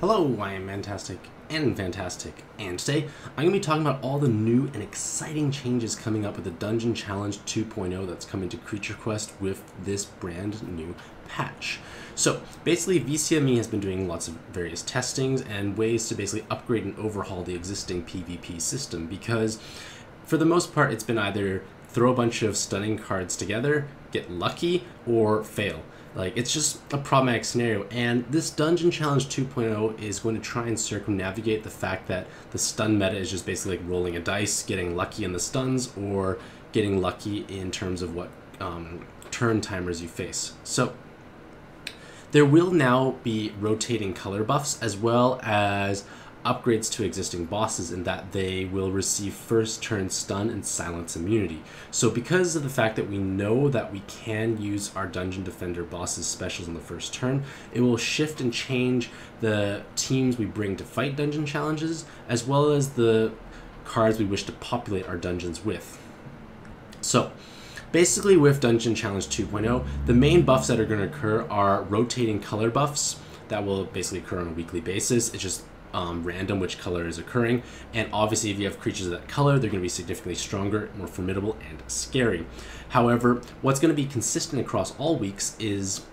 Hello, I am Mantastic and Fantastic, and today I'm going to be talking about all the new and exciting changes coming up with the Dungeon Challenge 2.0 that's coming to Creature Quest with this brand new patch. So basically VCME has been doing lots of various testings and ways to basically upgrade and overhaul the existing PvP system, because for the most part it's been either throw a bunch of stunning cards together, get lucky, or fail. Like, it's just a problematic scenario, and this Dungeon Challenge 2.0 is going to try and circumnavigate the fact that the stun meta is just basically like rolling a dice, getting lucky in the stuns, or getting lucky in terms of what turn timers you face. So there will now be rotating color buffs as well as upgrades to existing bosses, in that they will receive first turn stun and silence immunity. So because of the fact that we know that we can use our Dungeon Defender bosses specials on the first turn, it will shift and change the teams we bring to fight dungeon challenges, as well as the cards we wish to populate our dungeons with. So basically with Dungeon Challenge 2.0, the main buffs that are going to occur are rotating color buffs that will basically occur on a weekly basis. It's just random which color is occurring, and obviously if you have creatures of that color, they're going to be significantly stronger, more formidable, and scary. However, what's going to be consistent across all weeks is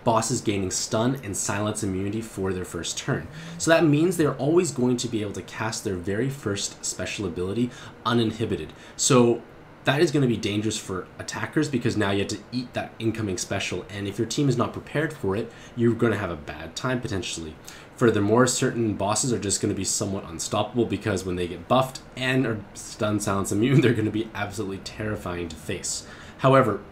bosses gaining stun and silence immunity for their first turn. So that means they're always going to be able to cast their very first special ability uninhibited. So that is going to be dangerous for attackers, because now you have to eat that incoming special, and if your team is not prepared for it, you're going to have a bad time potentially. Furthermore, certain bosses are just going to be somewhat unstoppable, because when they get buffed and are stun, silence, immune, they're going to be absolutely terrifying to face. However,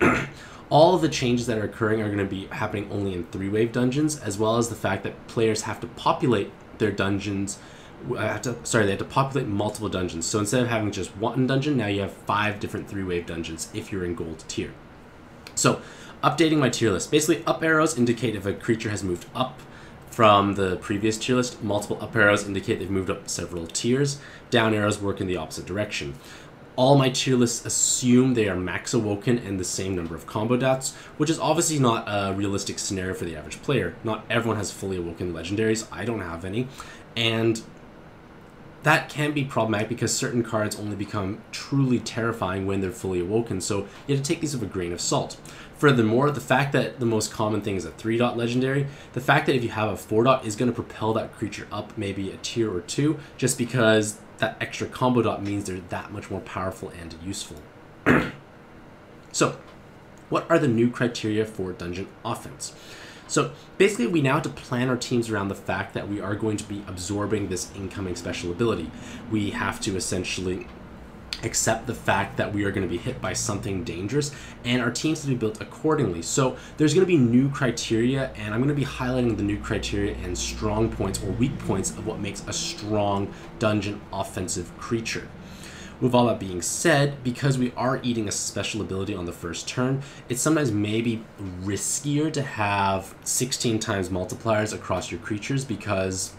all of the changes that are occurring are going to be happening only in 3-wave dungeons, as well as the fact that players have to populate their dungeons. They have to populate multiple dungeons. So instead of having just one dungeon, now you have 5 different 3-wave dungeons if you're in gold tier. So updating my tier list. Basically, up arrows indicate if a creature has moved up from the previous tier list. Multiple up arrows indicate they've moved up several tiers. Down arrows work in the opposite direction. All my tier lists assume they are max awoken and the same number of combo dots, which is obviously not a realistic scenario for the average player. Not everyone has fully awoken legendaries. I don't have any. And that can be problematic, because certain cards only become truly terrifying when they're fully awoken, so you have to take these with a grain of salt. Furthermore, the fact that the most common thing is a 3-dot legendary, the fact that if you have a 4-dot is going to propel that creature up maybe a tier or 2, just because that extra combo dot means they're that much more powerful and useful. So, what are the new criteria for dungeon offense? So basically, we now have to plan our teams around the fact that we are going to be absorbing this incoming special ability. We have to essentially accept the fact that we are going to be hit by something dangerous, and our teams to be built accordingly. So there's going to be new criteria, and I'm going to be highlighting the new criteria and strong points or weak points of what makes a strong dungeon offensive creature. With all that being said, because we are eating a special ability on the first turn, it's sometimes maybe riskier to have 16 times multipliers across your creatures, because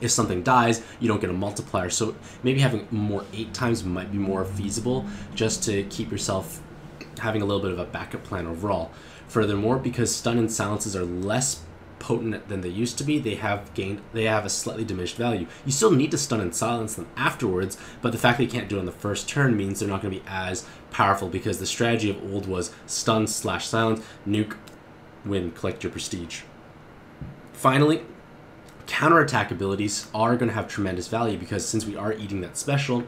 if something dies, you don't get a multiplier. So maybe having more 8 times might be more feasible, just to keep yourself having a little bit of a backup plan overall. Furthermore, because stun and silences are less potent than they used to be, they have a slightly diminished value. You still need to stun and silence them afterwards, but the fact that you can't do it on the first turn means they're not going to be as powerful, because the strategy of old was stun / silence, nuke, win, collect your prestige. Finally, counterattack abilities are going to have tremendous value, because since we are eating that special,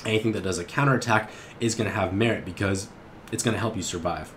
anything that does a counterattack is going to have merit, because it's going to help you survive.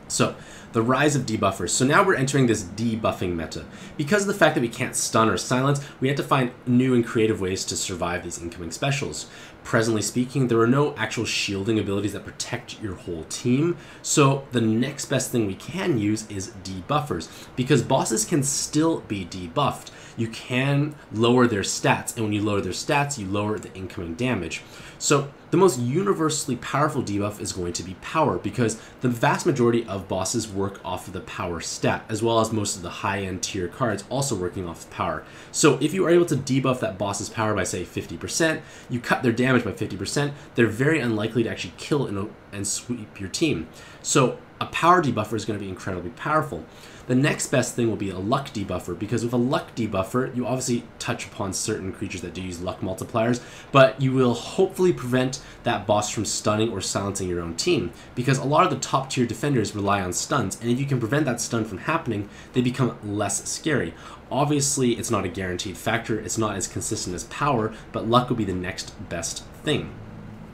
So, the rise of debuffers. So now we're entering this debuffing meta. Because of the fact that we can't stun or silence, we have to find new and creative ways to survive these incoming specials. Presently speaking, there are no actual shielding abilities that protect your whole team, so the next best thing we can use is debuffers, because bosses can still be debuffed. You can lower their stats, and when you lower their stats, you lower the incoming damage. So the most universally powerful debuff is going to be power, because the vast majority of bosses work off of the power stat, as well as most of the high-end tier cards also working off of power. So if you are able to debuff that boss's power by, say, 50%, you cut their damage by 50%, they're very unlikely to actually kill and sweep your team. So a power debuffer is going to be incredibly powerful. The next best thing will be a luck debuffer, because with a luck debuffer, you obviously touch upon certain creatures that do use luck multipliers, but you will hopefully prevent that boss from stunning or silencing your own team, because a lot of the top tier defenders rely on stuns, and if you can prevent that stun from happening, they become less scary. Obviously, it's not a guaranteed factor, it's not as consistent as power, but luck will be the next best thing.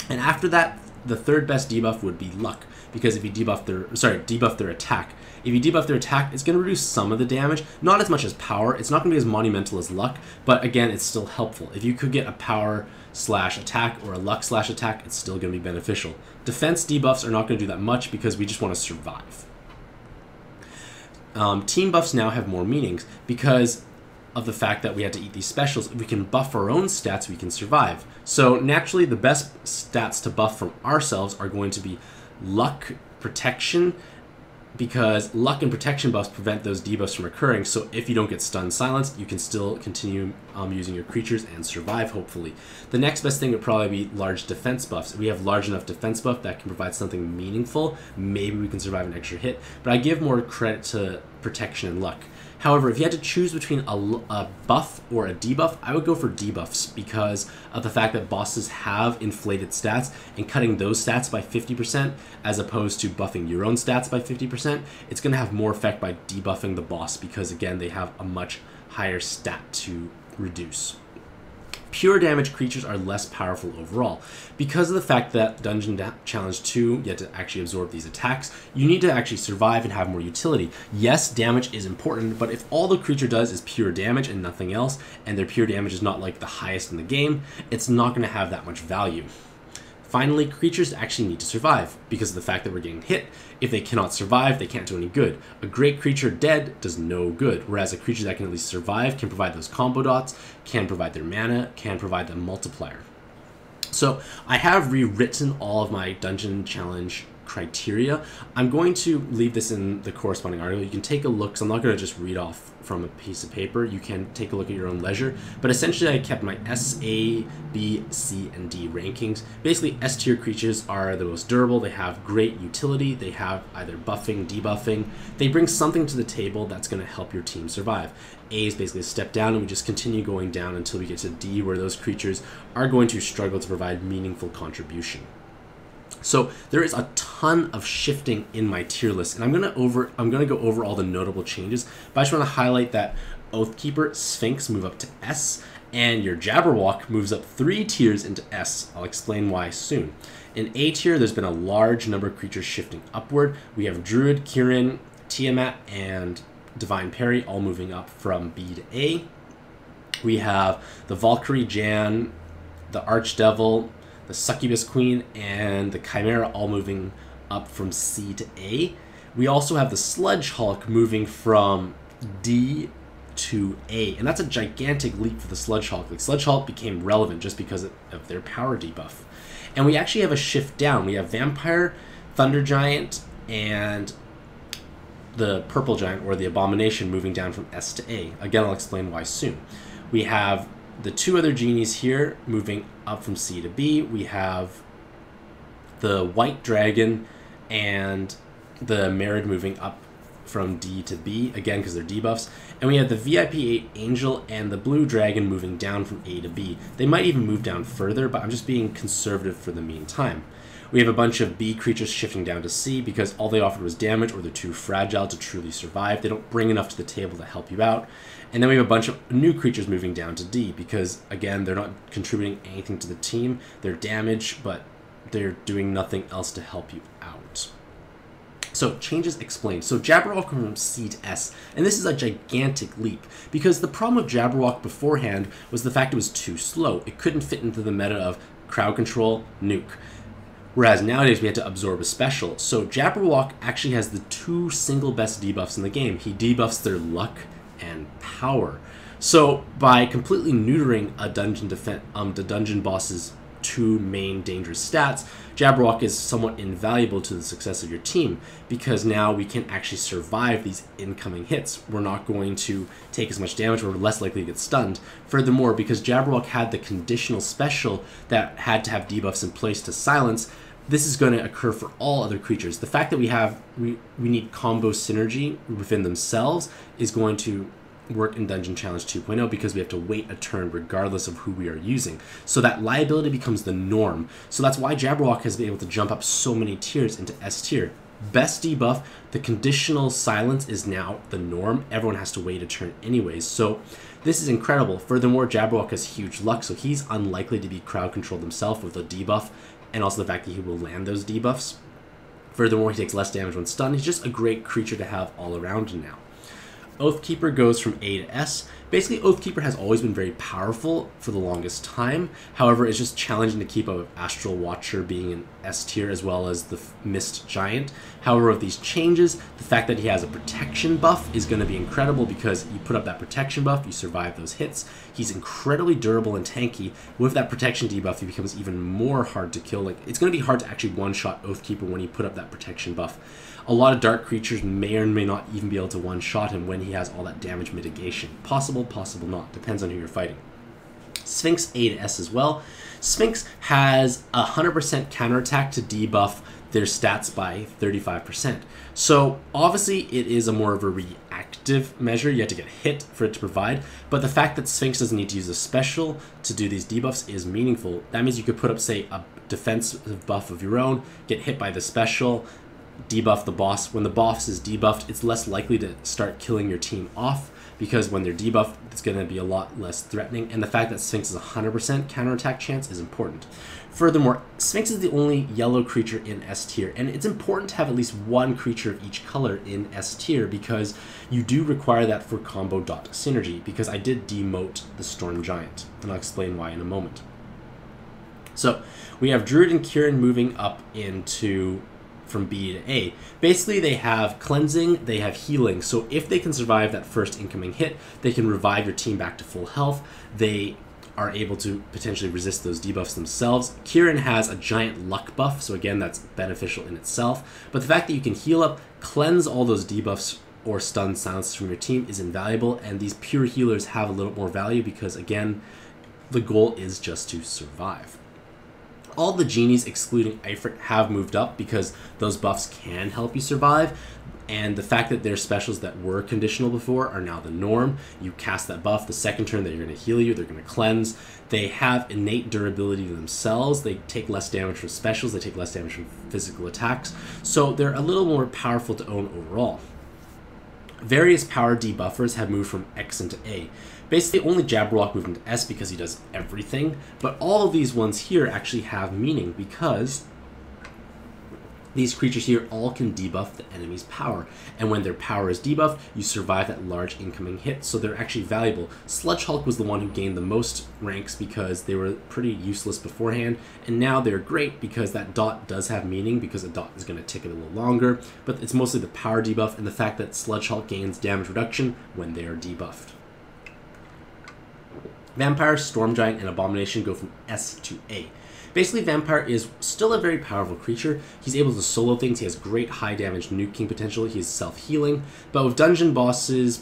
And after that, the third best debuff would be luck, because if you debuff their attack. If you debuff their attack, it's going to reduce some of the damage, not as much as power. It's not going to be as monumental as luck, but again, it's still helpful. If you could get a power slash attack or a luck slash attack, it's still going to be beneficial. Defense debuffs are not going to do that much because we just want to survive. Team buffs now have more meanings because of the fact that we had to eat these specials. If we can buff our own stats, we can survive. So naturally, the best stats to buff from ourselves are going to be luck, protection, because luck and protection buffs prevent those debuffs from occurring. So if you don't get stunned, silenced, you can still continue using your creatures and survive, hopefully. The next best thing would probably be large defense buffs. If we have large enough defense buff that can provide something meaningful, maybe we can survive an extra hit. But I give more credit to protection and luck. However, if you had to choose between a buff or a debuff, I would go for debuffs because of the fact that bosses have inflated stats, and cutting those stats by 50% as opposed to buffing your own stats by 50%, it's going to have more effect by debuffing the boss because, again, they have a much higher stat to reduce. Pure damage creatures are less powerful overall. Because of the fact that Dungeon Challenge 2, you have to actually absorb these attacks, you need to actually survive and have more utility. Yes, damage is important, but if all the creature does is pure damage and nothing else, and their pure damage is not like the highest in the game, it's not going to have that much value. Finally, creatures actually need to survive because of the fact that we're getting hit. If they cannot survive, they can't do any good. A great creature dead does no good, whereas a creature that can at least survive can provide those combo dots, can provide their mana, can provide the multiplier. So I have rewritten all of my Dungeon Challenge criteria. I'm going to leave this in the corresponding article. You can take a look, because I'm not going to just read off from a piece of paper. You can take a look at your own leisure. But essentially, I kept my S, A, B, C, and D rankings. Basically, S tier creatures are the most durable. They have great utility. They have either buffing, debuffing. They bring something to the table that's going to help your team survive. A is basically a step down, and we just continue going down until we get to D, where those creatures are going to struggle to provide meaningful contribution. So there is a ton of shifting in my tier list, and I'm gonna go over all the notable changes, but I just want to highlight that Oathkeeper, Sphinx move up to S, and your Jabberwock moves up 3 tiers into S. I'll explain why soon. In A tier, there's been a large number of creatures shifting upward. We have Druid, Kirin, Tiamat, and Divine Parry all moving up from B to A. We have the Valkyrie, Jan, the Archdevil, the Succubus Queen, and the Chimera all moving up from C to A. We also have the Sludge Hulk moving from D to A, and that's a gigantic leap for the Sludge Hulk. Like, Sludge Hulk became relevant just because of their power debuff. And we actually have a shift down. We have Vampire, Thunder Giant, and the Purple Giant, or the Abomination, moving down from S to A. Again, I'll explain why soon. We have the 2 other genies here moving up from C to B. We have the White Dragon and the Merid moving up from D to B, again because they're debuffs. And we have the VIP 8 Angel and the Blue Dragon moving down from A to B. They might even move down further, but I'm just being conservative for the meantime. We have a bunch of B creatures shifting down to C because all they offered was damage, or they're too fragile to truly survive. They don't bring enough to the table to help you out. And then we have a bunch of new creatures moving down to D because, again, they're not contributing anything to the team. They're damage, but they're doing nothing else to help you out. So, changes explained. So, Jabberwock from C to S, and this is a gigantic leap because the problem with Jabberwock beforehand was the fact it was too slow. It couldn't fit into the meta of crowd control, nuke. Whereas nowadays we had to absorb a special. So Jabberwock actually has the 2 single best debuffs in the game. He debuffs their luck and power. So by completely neutering a the dungeon boss's 2 main dangerous stats, Jabberwock is somewhat invaluable to the success of your team because now we can actually survive these incoming hits. We're not going to take as much damage, we're less likely to get stunned. Furthermore, because Jabberwock had the conditional special that had to have debuffs in place to silence, this is going to occur for all other creatures. The fact that we need combo synergy within themselves is going to work in Dungeon Challenge 2.0 because we have to wait a turn regardless of who we are using. So that liability becomes the norm. So that's why Jabberwock has been able to jump up so many tiers into S tier. Best debuff, the conditional silence is now the norm. Everyone has to wait a turn anyways. So this is incredible. Furthermore, Jabberwock has huge luck, so he's unlikely to be crowd controlled himself with a debuff, and also the fact that he will land those debuffs. Furthermore, he takes less damage when stunned. He's just a great creature to have all around now. Oathkeeper goes from A to S. Basically, Oathkeeper has always been very powerful for the longest time. However, it's just challenging to keep up with Astral Watcher being an S tier as well as the Mist Giant. However, with these changes, the fact that he has a protection buff is going to be incredible because you put up that protection buff, you survive those hits. He's incredibly durable and tanky. With that protection debuff, he becomes even more hard to kill. Like, it's going to be hard to actually one-shot Oathkeeper when you put up that protection buff. A lot of dark creatures may or may not even be able to one-shot him when he has all that damage mitigation. Possible, possible not. Depends on who you're fighting. Sphinx A to S as well. Sphinx has 100% counterattack to debuff their stats by 35%. So obviously it is a more of a reactive measure. You have to get hit for it to provide. But the fact that Sphinx doesn't need to use a special to do these debuffs is meaningful. That means you could put up, say, a defensive buff of your own, get hit by the special, debuff the boss. When the boss is debuffed, it's less likely to start killing your team off because when they're debuffed, it's going to be a lot less threatening. And the fact that Sphinx is 100% counterattack chance is important. Furthermore, Sphinx is the only yellow creature in S tier, and it's important to have at least one creature of each color in S tier because you do require that for combo dot synergy, because I did demote the Storm Giant, and I'll explain why in a moment. So we have Druid and Kieran moving up into from B to A. Basically, they have cleansing, they have healing. So if they can survive that first incoming hit, they can revive your team back to full health. They are able to potentially resist those debuffs themselves. Kieran has a giant luck buff, so again, that's beneficial in itself. But the fact that you can heal up, cleanse all those debuffs or stun silences from your team is invaluable, and these pure healers have a little more value because, again, the goal is just to survive. All the genies, excluding Ifrit, have moved up because those buffs can help you survive. And the fact that their specials that were conditional before are now the norm. You cast that buff, the second turn they're going to heal you, they're going to cleanse. They have innate durability themselves. They take less damage from specials, they take less damage from physical attacks. So they're a little more powerful to own overall. Various power debuffers have moved from X into A. Basically, only Jabberwock moved into S because he does everything, but all of these ones here actually have meaning because these creatures here all can debuff the enemy's power, and when their power is debuffed, you survive that large incoming hit, so they're actually valuable. Sludge Hulk was the one who gained the most ranks because they were pretty useless beforehand, and now they're great because that dot does have meaning because a dot is going to tick it a little longer, but it's mostly the power debuff and the fact that Sludge Hulk gains damage reduction when they are debuffed. Vampire, Storm Giant, and Abomination go from S to A. Basically, Vampire is still a very powerful creature. He's able to solo things. He has great high damage nuking potential. He is self-healing. But with dungeon bosses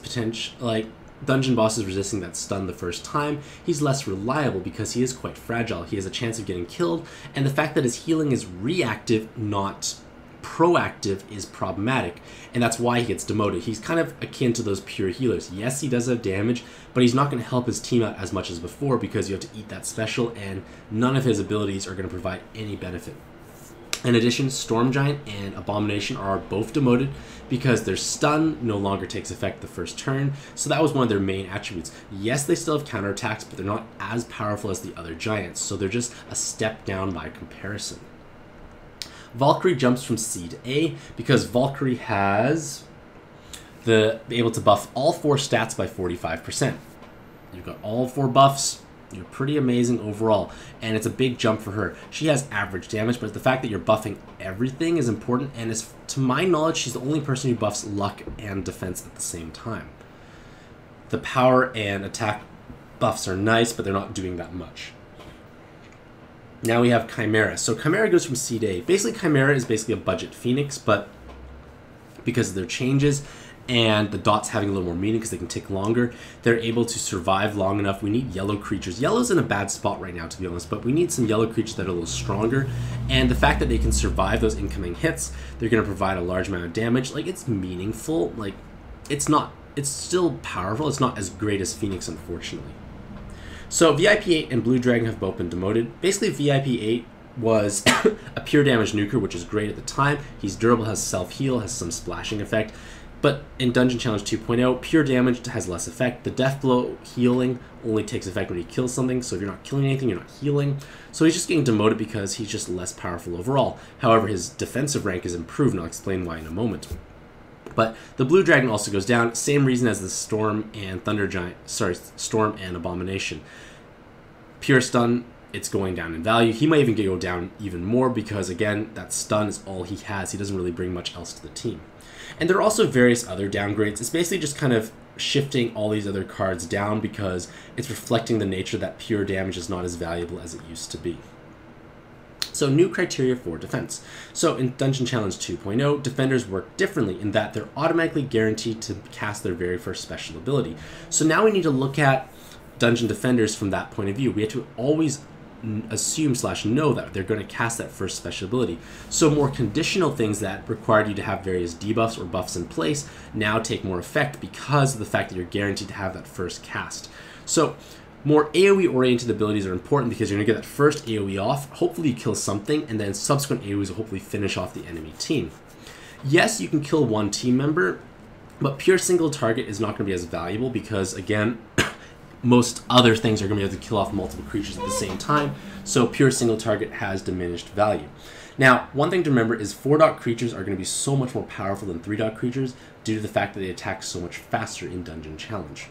resisting that stun the first time, he's less reliable because he is quite fragile. He has a chance of getting killed, and the fact that his healing is reactive, not proactive, is problematic, and that's why he gets demoted. He's kind of akin to those pure healers. Yes, he does have damage, but he's not going to help his team out as much as before because you have to eat that special, and none of his abilities are going to provide any benefit. In addition, Storm Giant and Abomination are both demoted because their stun no longer takes effect the first turn, so that was one of their main attributes. Yes, they still have counterattacks, but they're not as powerful as the other giants, so they're just a step down by comparison. Valkyrie jumps from C to A because Valkyrie has able to buff all 4 stats by 45%. You've got all 4 buffs. You're pretty amazing overall, and it's a big jump for her. She has average damage, but the fact that you're buffing everything is important, and to my knowledge, she's the only person who buffs luck and defense at the same time. The power and attack buffs are nice, but they're not doing that much. Now we have Chimera. So Chimera goes from C to A. Basically, Chimera is basically a budget Phoenix, but because of their changes, and the dots having a little more meaning because they can tick longer, they're able to survive long enough. We need yellow creatures. Yellow's in a bad spot right now, to be honest, but we need some yellow creatures that are a little stronger, and the fact that they can survive those incoming hits, they're going to provide a large amount of damage. Like, it's meaningful. Like, it's still powerful. It's not as great as Phoenix, unfortunately. So VIP8 and Blue Dragon have both been demoted. Basically, VIP8 was a pure damage nuker, which is great at the time. He's durable, has self-heal, has some splashing effect. But in Dungeon Challenge 2.0, pure damage has less effect. The Death Blow healing only takes effect when he kills something, so if you're not killing anything, you're not healing. So he's just getting demoted because he's just less powerful overall. However, his defensive rank is improved, and I'll explain why in a moment. But the Blue Dragon also goes down, same reason as the Storm and Storm and Abomination. Pure stun, it's going down in value. He might even go down even more because, again, that stun is all he has. He doesn't really bring much else to the team. And there are also various other downgrades. It's basically just kind of shifting all these other cards down because it's reflecting the nature that pure damage is not as valuable as it used to be. So new criteria for defense. So in Dungeon Challenge 2.0, defenders work differently in that they're automatically guaranteed to cast their very first special ability. So now we need to look at dungeon defenders from that point of view. We have to always assume / know that they're going to cast that first special ability. So more conditional things that required you to have various debuffs or buffs in place now take more effect because of the fact that you're guaranteed to have that first cast. So more AoE oriented abilities are important because you're going to get that first AoE off, hopefully you kill something, and then subsequent AoEs will hopefully finish off the enemy team. Yes, you can kill one team member, but pure single target is not going to be as valuable because, again, most other things are going to be able to kill off multiple creatures at the same time, so pure single target has diminished value. Now, one thing to remember is 4-dot creatures are going to be so much more powerful than 3-dot creatures due to the fact that they attack so much faster in Dungeon Challenge.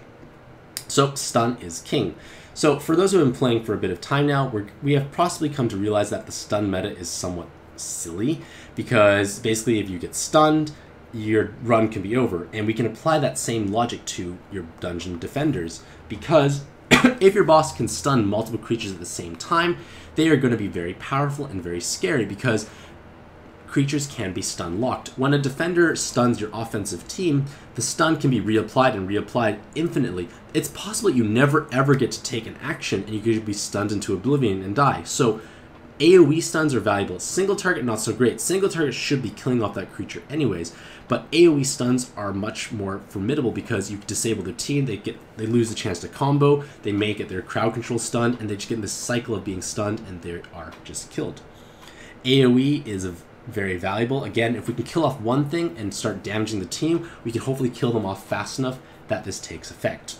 So stun is king. So for those who have been playing for a bit of time now, we have possibly come to realize that the stun meta is somewhat silly because basically if you get stunned, your run can be over. And we can apply that same logic to your dungeon defenders because if your boss can stun multiple creatures at the same time, they are going to be very powerful and very scary because creatures can be stun locked. When a defender stuns your offensive team, the stun can be reapplied and reapplied infinitely. It's possible you never ever get to take an action and you could be stunned into oblivion and die. So AoE stuns are valuable. Single target, not so great. Single target should be killing off that creature anyways, but AoE stuns are much more formidable because you disable their team, they lose the chance to combo, they may get their crowd control stunned, and they just get in this cycle of being stunned and they are just killed. AoE is very valuable. Again, if we can kill off one thing and start damaging the team, we can hopefully kill them off fast enough that this takes effect.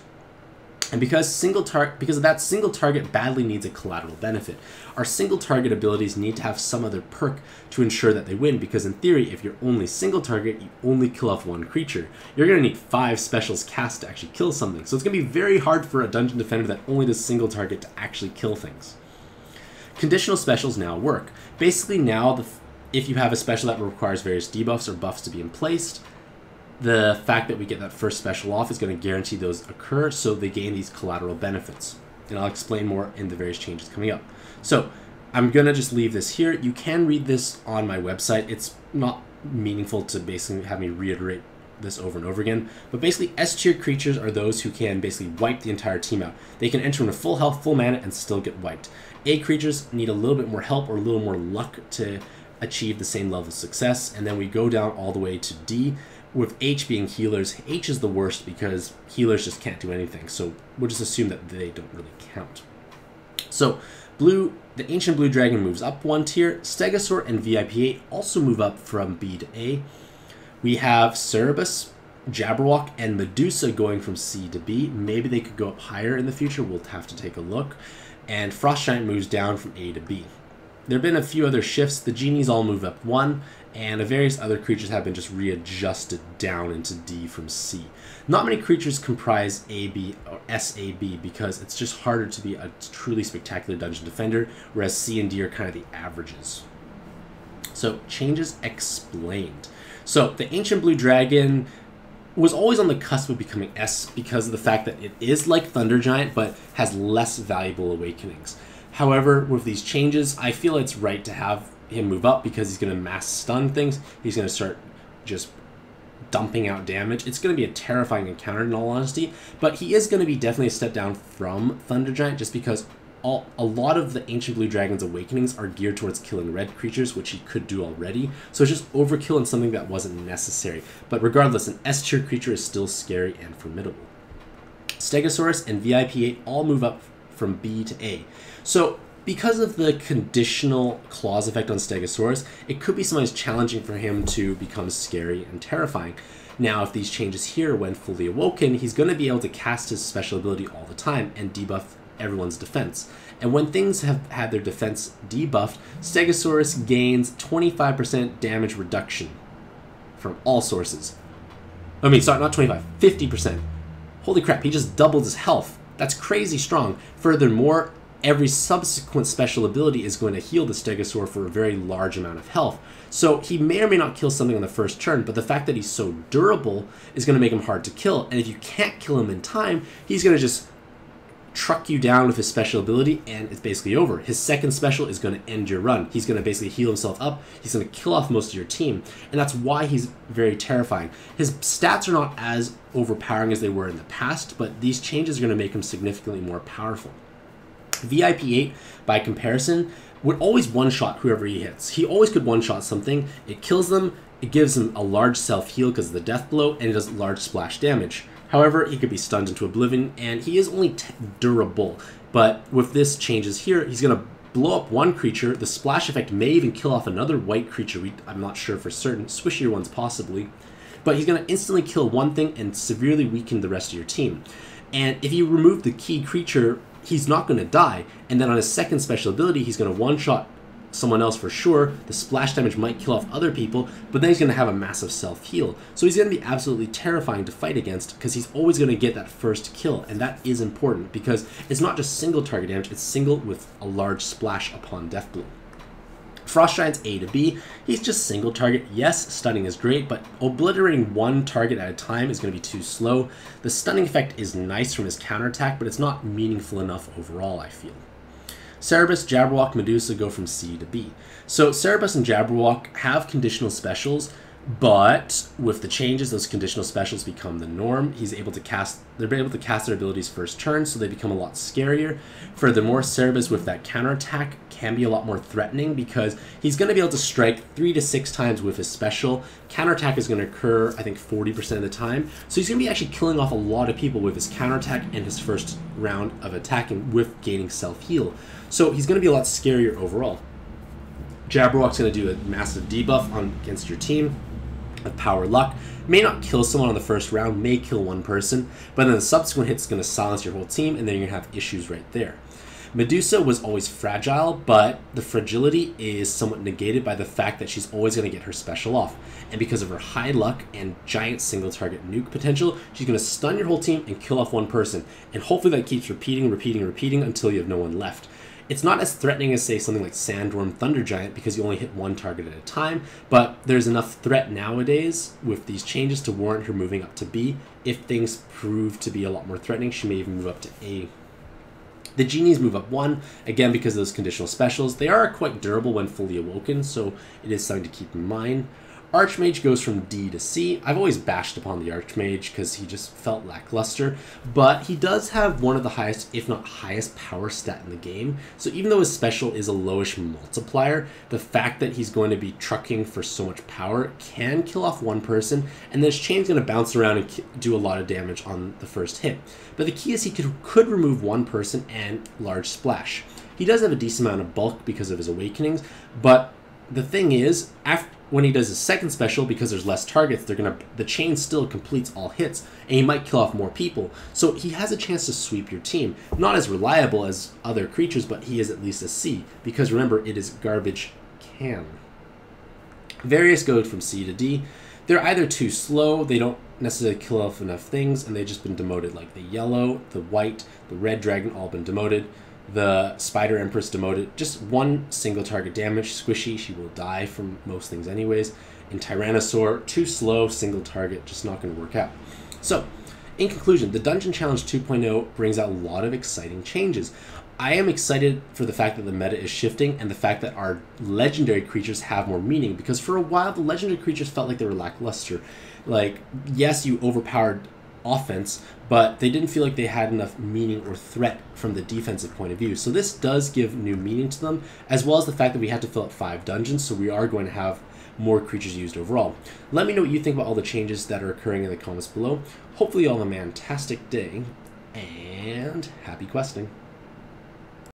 And because of that, single target badly needs a collateral benefit. Our single target abilities need to have some other perk to ensure that they win, because in theory, if you're only single target, you only kill off one creature. You're going to need 5 specials cast to actually kill something. So it's going to be very hard for a dungeon defender that only does single target to actually kill things. Conditional specials now work. Basically now, if you have a special that requires various debuffs or buffs to be in place, the fact that we get that first special off is going to guarantee those occur, so they gain these collateral benefits. And I'll explain more in the various changes coming up. So I'm going to just leave this here. You can read this on my website. It's not meaningful to basically have me reiterate this over and over again, but basically S-tier creatures are those who can basically wipe the entire team out. They can enter into full health, full mana, and still get wiped. A creatures need a little bit more help or a little more luck to achieve the same level of success, and then we go down all the way to D, with H being healers. H is the worst because healers just can't do anything, so we'll just assume that they don't really count. So the Ancient Blue Dragon moves up 1 tier. Stegosaur and VIP8 also move up from B to A. We have Cerebus, Jabberwock, and Medusa going from C to B. Maybe they could go up higher in the future. We'll have to take a look. And Frost Giant moves down from A to B. There have been a few other shifts. The genies all move up 1, and various other creatures have been just readjusted down into D from C. Not many creatures comprise AB or SAB because it's just harder to be a truly spectacular dungeon defender, whereas C and D are kind of the averages. So, changes explained. So, the Ancient Blue Dragon was always on the cusp of becoming S because of the fact that it is like Thunder Giant, but has less valuable awakenings. However, with these changes, I feel it's right to have him move up because he's going to mass stun things. He's going to start just dumping out damage. It's going to be a terrifying encounter in all honesty, but he is going to be definitely a step down from Thunder Giant just because a lot of the Ancient Blue Dragon's Awakenings are geared towards killing red creatures, which he could do already. So it's just overkill and something that wasn't necessary. But regardless, an S tier creature is still scary and formidable. Stegosaurus and VIP8 all move up from B to A. So because of the conditional clause effect on Stegosaurus, it could be sometimes challenging for him to become scary and terrifying. Now, if these changes here, when fully awoken, he's going to be able to cast his special ability all the time and debuff everyone's defense. And when things have had their defense debuffed, Stegosaurus gains 25% damage reduction from all sources. I mean, sorry, not 25, 50%. Holy crap, he just doubled his health. That's crazy strong. Furthermore, every subsequent special ability is going to heal the Stegosaur for a very large amount of health. So he may or may not kill something on the first turn, but the fact that he's so durable is going to make him hard to kill. And if you can't kill him in time, he's going to just truck you down with his special ability, and it's basically over. His second special is going to end your run. He's going to basically heal himself up. He's going to kill off most of your team, and that's why he's very terrifying. His stats are not as overpowering as they were in the past, but these changes are going to make him significantly more powerful. VIP8, by comparison, would always one-shot whoever he hits. He always could one-shot something. It kills them, it gives him a large self-heal because of the death blow, and it does large splash damage. However, he could be stunned into oblivion, and he is only durable. But with this changes here, he's going to blow up one creature. The splash effect may even kill off another white creature. I'm not sure for certain. Swishier ones possibly. But he's going to instantly kill one thing and severely weaken the rest of your team. And if you remove the key creature, he's not going to die. And then on his second special ability, he's going to one-shot someone else for sure. The splash damage might kill off other people, but then he's going to have a massive self-heal. So he's going to be absolutely terrifying to fight against because he's always going to get that first kill, and that is important because it's not just single target damage, it's single with a large splash upon death blow. Frost Giant's A to B, he's just single target. Yes, stunning is great, but obliterating one target at a time is going to be too slow. The stunning effect is nice from his counterattack, but it's not meaningful enough overall, I feel. Cerebus, Jabberwock, Medusa go from C to B. So Cerebus and Jabberwock have conditional specials, but with the changes, those conditional specials become the norm. They're able to cast their abilities first turn, so they become a lot scarier. Furthermore, Cerebus with that counterattack can be a lot more threatening because he's going to be able to strike 3 to 6 times with his special. Counterattack is going to occur, I think, 40% of the time. So he's going to be actually killing off a lot of people with his counterattack and his first round of attacking with gaining self-heal. So he's going to be a lot scarier overall. Jabberwock's going to do a massive debuff against your team of Power Luck. May not kill someone on the first round, may kill one person, but then the subsequent hit's going to silence your whole team, and then you're going to have issues right there. Medusa was always fragile, but the fragility is somewhat negated by the fact that she's always going to get her special off. And because of her high luck and giant single target nuke potential, she's going to stun your whole team and kill off one person. And hopefully that keeps repeating until you have no one left. It's not as threatening as, say, something like Sandworm Thunder Giant because you only hit one target at a time, but there's enough threat nowadays with these changes to warrant her moving up to B. If things prove to be a lot more threatening, she may even move up to A. The Genies move up 1, again because of those conditional specials. They are quite durable when fully awoken, so it is something to keep in mind. Archmage goes from D to C. I've always bashed upon the Archmage because he just felt lackluster, but he does have one of the highest, if not highest, power stat in the game. So even though his special is a lowish multiplier, the fact that he's going to be trucking for so much power can kill off one person, and then his chain's going to bounce around and do a lot of damage on the first hit. But the key is he could remove one person and large splash. He does have a decent amount of bulk because of his awakenings, but the thing is, when he does his second special, because there's less targets, the chain still completes all hits, and he might kill off more people. So he has a chance to sweep your team. Not as reliable as other creatures, but he is at least a C, because remember, it is garbage can. Various go from C to D. They're either too slow, they don't necessarily kill off enough things, and they've just been demoted, like the yellow, the white, the red dragon, all been demoted. The Spider Empress demoted, just one single target damage. Squishy, she will die from most things anyways. In Tyrannosaur, too slow, single target, just not going to work out. So, in conclusion, the Dungeon Challenge 2.0 brings out a lot of exciting changes. I am excited for the fact that the meta is shifting and the fact that our legendary creatures have more meaning, because for a while the legendary creatures felt like they were lackluster. Like, yes, you overpowered offense, but they didn't feel like they had enough meaning or threat from the defensive point of view. So this does give new meaning to them, as well as the fact that we had to fill up 5 dungeons, so we are going to have more creatures used overall. Let me know what you think about all the changes that are occurring in the comments below. Hopefully you all have a mantastic day, and happy questing.